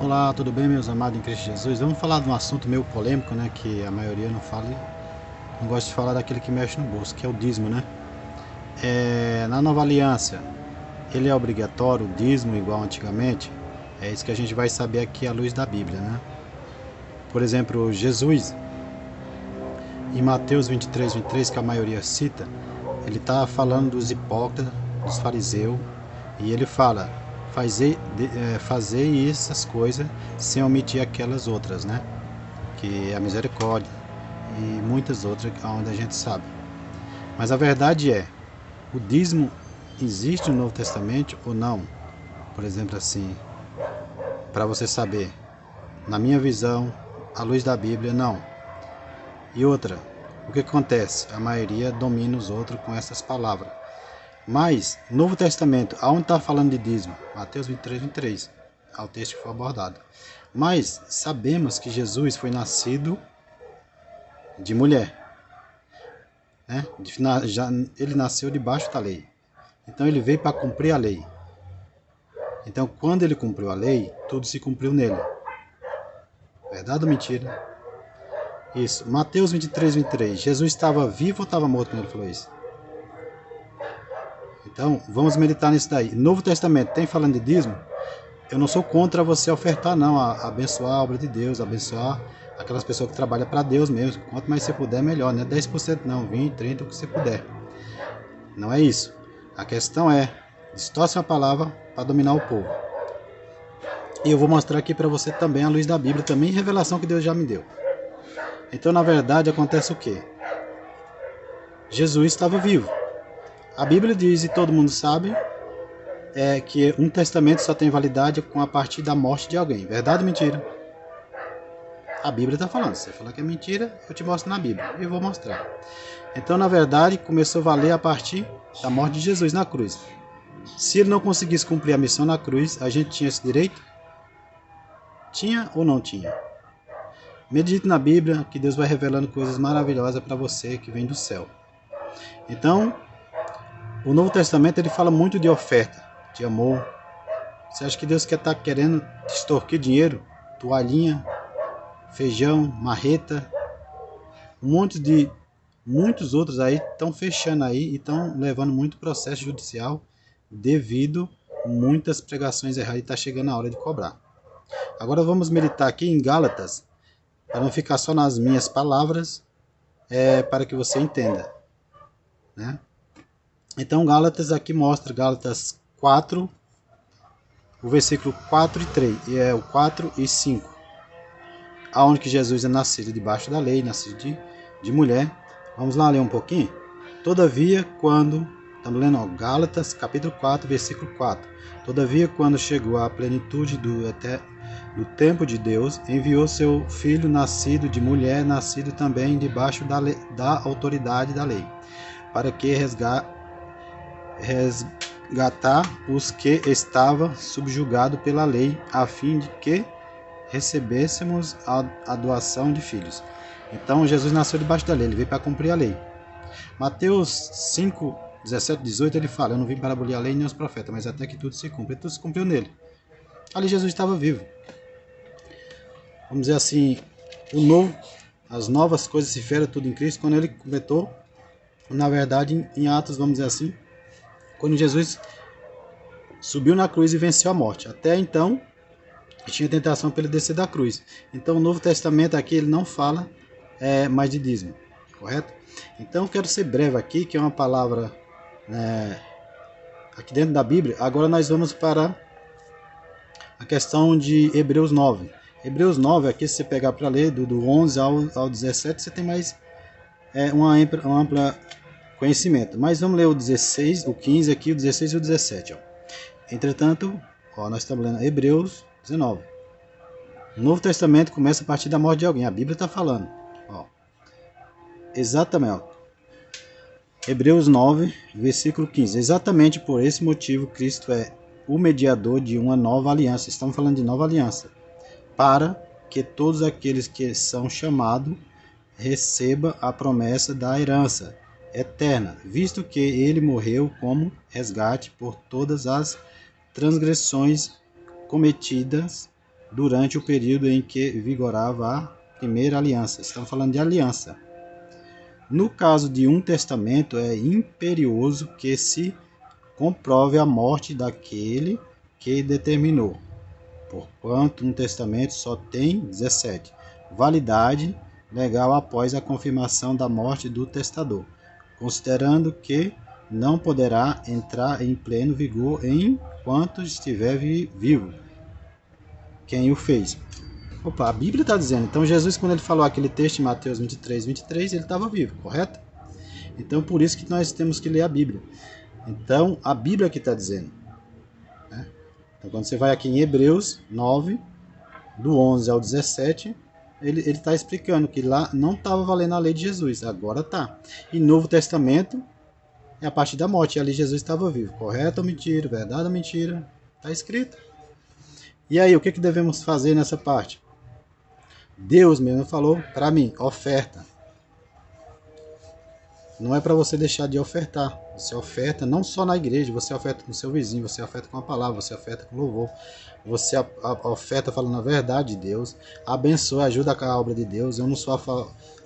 Olá, tudo bem, meus amados em Cristo Jesus? Vamos falar de um assunto meio polêmico, né? Que a maioria não fala, não gosta de falar daquele que mexe no bolso, que é o dízimo, né? Na nova aliança, ele é obrigatório, o dízimo igual antigamente? É isso que a gente vai saber aqui à luz da Bíblia, né? Por exemplo, Jesus, em Mateus 23, que a maioria cita, ele está falando dos hipócritas, dos fariseus, e ele fala: fazei essas coisas sem omitir aquelas outras, né? Que é a misericórdia e muitas outras onde a gente sabe. Mas a verdade é, o dízimo existe no Novo Testamento ou não? Por exemplo, assim, para você saber, na minha visão, à luz da Bíblia, não. E outra, o que acontece? A maioria domina os outros com essas palavras. Mas, Novo Testamento, aonde está falando de dízimo? Mateus 23, é o texto que foi abordado. Mas sabemos que Jesus foi nascido de mulher, né? Ele nasceu debaixo da lei. Então ele veio para cumprir a lei. Então quando ele cumpriu a lei, tudo se cumpriu nele. Verdade ou mentira? Isso. Mateus 23. Jesus estava vivo ou estava morto quando ele falou isso? Então vamos meditar nisso daí. Novo Testamento tem falando de dízimo? Eu não sou contra você ofertar, não, a abençoar a obra de Deus, abençoar aquelas pessoas que trabalham para Deus mesmo. Quanto mais você puder, melhor, né? 10% não, 20, 30, o que você puder. Não é isso. A questão é, distorce a palavra para dominar o povo. E eu vou mostrar aqui para você também a luz da Bíblia, também revelação que Deus já me deu. Então, na verdade, acontece o quê? Jesus estava vivo. A Bíblia diz, e todo mundo sabe, que um testamento só tem validade com a partir da morte de alguém. Verdade ou mentira? A Bíblia está falando. Se você falar que é mentira, eu te mostro na Bíblia. E vou mostrar. Então, na verdade, começou a valer a partir da morte de Jesus na cruz. Se ele não conseguisse cumprir a missão na cruz, a gente tinha esse direito? Tinha ou não tinha? Medite na Bíblia, que Deus vai revelando coisas maravilhosas para você que vem do céu. Então, o Novo Testamento ele fala muito de oferta, de amor. Você acha que Deus está querendo te extorquir dinheiro? Toalhinha, feijão, marreta, muitos outros aí estão fechando aí e estão levando muito processo judicial devido a muitas pregações erradas e está chegando a hora de cobrar. Agora vamos meditar aqui em Gálatas, para não ficar só nas minhas palavras, para que você entenda, né? Então Gálatas aqui mostra Gálatas 4, o versículo 4 e 3, o 4 e 5, aonde que Jesus é nascido debaixo da lei, nascido de mulher. Vamos lá ler um pouquinho? Todavia, quando... Estamos lendo, ó, Gálatas, capítulo 4, versículo 4. Todavia, quando chegou a plenitude do tempo de Deus, enviou seu filho nascido de mulher, nascido também debaixo da autoridade da lei, para que resgatar os que estavam subjugados pela lei, a fim de que recebêssemos a doação de filhos. Então Jesus nasceu debaixo da lei, ele veio para cumprir a lei. Mateus 5, 17, 18, ele fala: eu não vim para abolir a lei nem os profetas, mas até que tudo se cumpra. E tudo se cumpriu nele. Ali Jesus estava vivo. Vamos dizer assim, as novas coisas se fizeram tudo em Cristo quando ele completou, na verdade, em Atos, vamos dizer assim, quando Jesus subiu na cruz e venceu a morte. Até então, tinha tentação para ele descer da cruz. Então, o Novo Testamento aqui, ele não fala mais de dízimo, correto? Então, eu quero ser breve aqui, que é uma palavra aqui dentro da Bíblia. Agora nós vamos para a questão de Hebreus 9. Hebreus 9, aqui se você pegar para ler, do 11 ao 17, você tem mais um amplo conhecimento. Mas vamos ler o 16, o 15 aqui, o 16 e o 17. Ó. Entretanto, nós estamos lendo Hebreus 19. O Novo Testamento começa a partir da morte de alguém. A Bíblia está falando. Ó. Exatamente. Ó. Hebreus 9, versículo 15. Exatamente por esse motivo, Cristo é o mediador de uma nova aliança. Estamos falando de nova aliança. Para que todos aqueles que são chamados recebam a promessa da herança eterna, visto que ele morreu como resgate por todas as transgressões cometidas durante o período em que vigorava a primeira aliança. Estamos falando de aliança. No caso de um testamento, é imperioso que se comprove a morte daquele que determinou, porquanto um testamento só tem 17. Validade legal após a confirmação da morte do testador, considerando que não poderá entrar em pleno vigor enquanto estiver vivo quem o fez. Opa, a Bíblia está dizendo. Então Jesus, quando ele falou aquele texto em Mateus 23, ele estava vivo, correto? Então por isso que nós temos que ler a Bíblia. Então a Bíblia que está dizendo. Né? Então quando você vai aqui em Hebreus 9, do 11 ao 17, ele está explicando que lá não estava valendo a lei de Jesus, agora está. E Novo Testamento é a partir da morte, e ali Jesus estava vivo. Correto ou mentira? Verdade ou mentira? Está escrito. E aí, o que devemos fazer nessa parte? Deus mesmo falou para mim, oferta. Não é para você deixar de ofertar. Você oferta não só na igreja, você oferta com seu vizinho, você oferta com a palavra, você oferta com louvor. Você oferta falando a verdade de Deus, abençoa, ajuda a obra de Deus. Eu não sou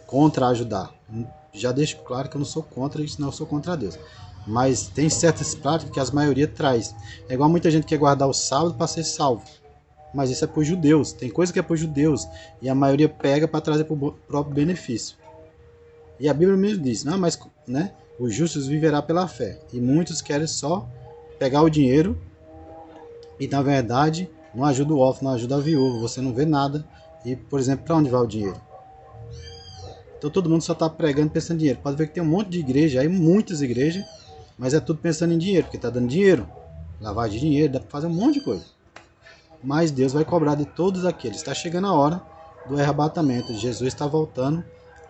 contra ajudar. Já deixo claro que eu não sou contra isso, não, eu sou contra Deus. Mas tem certas práticas que a maioria traz. É igual muita gente que quer guardar o sábado para ser salvo. Mas isso é para os judeus. Tem coisa que é para os judeus e a maioria pega para trazer para o próprio benefício. E a Bíblia mesmo diz, não, mas né, os justos viverá pela fé. E muitos querem só pegar o dinheiro e na verdade não ajuda o órfão, não ajuda a viúva. Você não vê nada. E, por exemplo, para onde vai o dinheiro? Então todo mundo só está pregando pensando em dinheiro. Pode ver que tem um monte de igreja aí, muitas igrejas, mas é tudo pensando em dinheiro, porque está dando dinheiro. Lavagem de dinheiro, dá para fazer um monte de coisa. Mas Deus vai cobrar de todos aqueles. Está chegando a hora do arrebatamento. Jesus está voltando.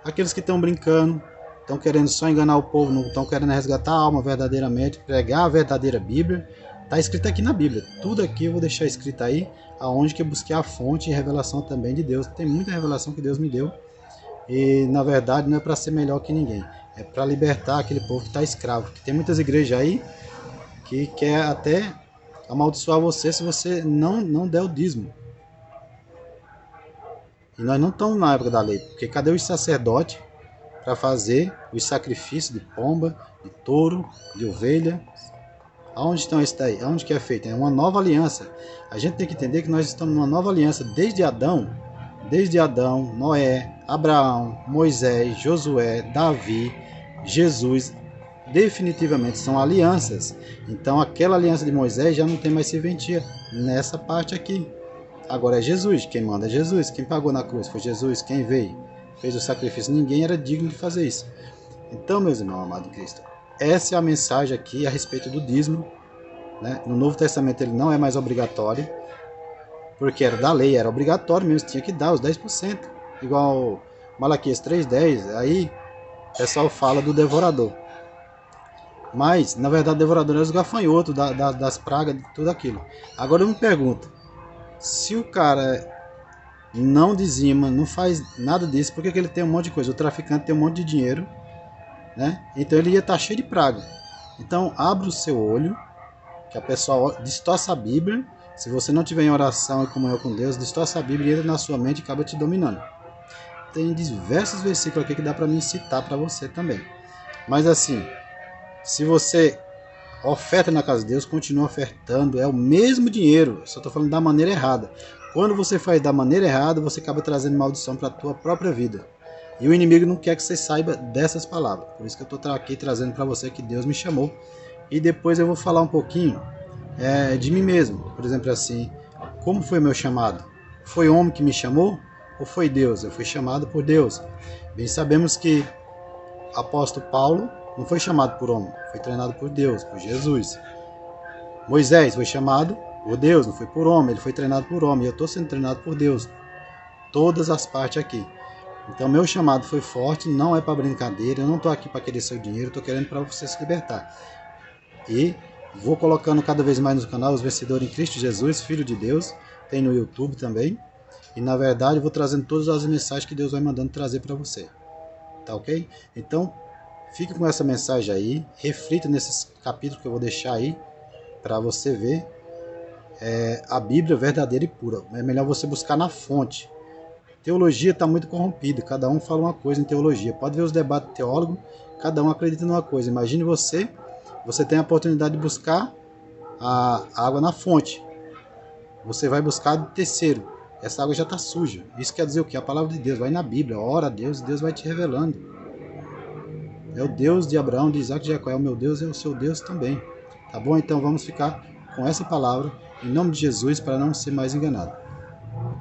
Aqueles que estão brincando, estão querendo só enganar o povo, não estão querendo resgatar a alma verdadeiramente, pregar a verdadeira Bíblia. Está escrito aqui na Bíblia. Tudo aqui eu vou deixar escrito aí, aonde que eu busquei a fonte e revelação também de Deus. Tem muita revelação que Deus me deu. E na verdade não é para ser melhor que ninguém. É para libertar aquele povo que está escravo. Que tem muitas igrejas aí que quer até amaldiçoar você se você não der o dízimo. E nós não estamos na época da lei, porque cadê os sacerdotes para fazer os sacrifícios de pomba, de touro, de ovelha? Aonde estão esses daí? Aonde que é feito? É uma nova aliança. A gente tem que entender que nós estamos numa nova aliança desde Adão, Noé, Abraão, Moisés, Josué, Davi, Jesus. Definitivamente são alianças. Então aquela aliança de Moisés já não tem mais serventia nessa parte aqui. Agora é Jesus, quem manda é Jesus, quem pagou na cruz foi Jesus, quem veio, fez o sacrifício, ninguém era digno de fazer isso. Então, meus irmãos, amado Cristo, essa é a mensagem aqui a respeito do dízimo. Né? No Novo Testamento ele não é mais obrigatório, porque era da lei, era obrigatório mesmo, tinha que dar os 10%, igual Malaquias 3,10, aí o pessoal fala do devorador. Mas, na verdade, o devorador é os gafanhotos, das pragas, de tudo aquilo. Agora eu me pergunto, se o cara não dizima, não faz nada disso, por que ele tem um monte de coisa? O traficante tem um monte de dinheiro, né? Então ele ia estar cheio de praga. Então abra o seu olho, que a pessoa distorce a Bíblia. Se você não tiver em oração e comunhão com Deus, distorce a Bíblia e entra na sua mente e acaba te dominando. Tem diversos versículos aqui que dá para mim citar para você também. Mas assim, se você oferta na casa de Deus, continua ofertando, é o mesmo dinheiro, só estou falando da maneira errada. Quando você faz da maneira errada, você acaba trazendo maldição para a tua própria vida. E o inimigo não quer que você saiba dessas palavras. Por isso que eu estou aqui trazendo para você que Deus me chamou. E depois eu vou falar um pouquinho de mim mesmo. Por exemplo, assim, como foi meu chamado? Foi homem que me chamou ou foi Deus? Eu fui chamado por Deus. Bem sabemos que o apóstolo Paulo não foi chamado por homem, foi treinado por Deus, por Jesus. Moisés foi chamado por Deus, não foi por homem, ele foi treinado por homem. Eu estou sendo treinado por Deus. Todas as partes aqui. Então meu chamado foi forte, não é para brincadeira, eu não estou aqui para querer seu dinheiro, estou querendo para você se libertar. E vou colocando cada vez mais no canal os vencedores em Cristo Jesus, Filho de Deus, tem no YouTube também. E na verdade eu vou trazendo todas as mensagens que Deus vai mandando trazer para você. Tá ok? Então, fique com essa mensagem aí, reflita nesses capítulos que eu vou deixar aí para você ver. a Bíblia verdadeira e pura. É melhor você buscar na fonte. Teologia está muito corrompida, cada um fala uma coisa em teologia. Pode ver os debates teólogos, cada um acredita numa coisa. Imagine você tem a oportunidade de buscar a água na fonte. Você vai buscar de terceiro. Essa água já está suja. Isso quer dizer o quê? A palavra de Deus. Vai na Bíblia, ora a Deus, Deus vai te revelando. É o Deus de Abraão, de Isaac e de Jacó. É o meu Deus, é o seu Deus também. Tá bom? Então vamos ficar com essa palavra, em nome de Jesus, para não ser mais enganado.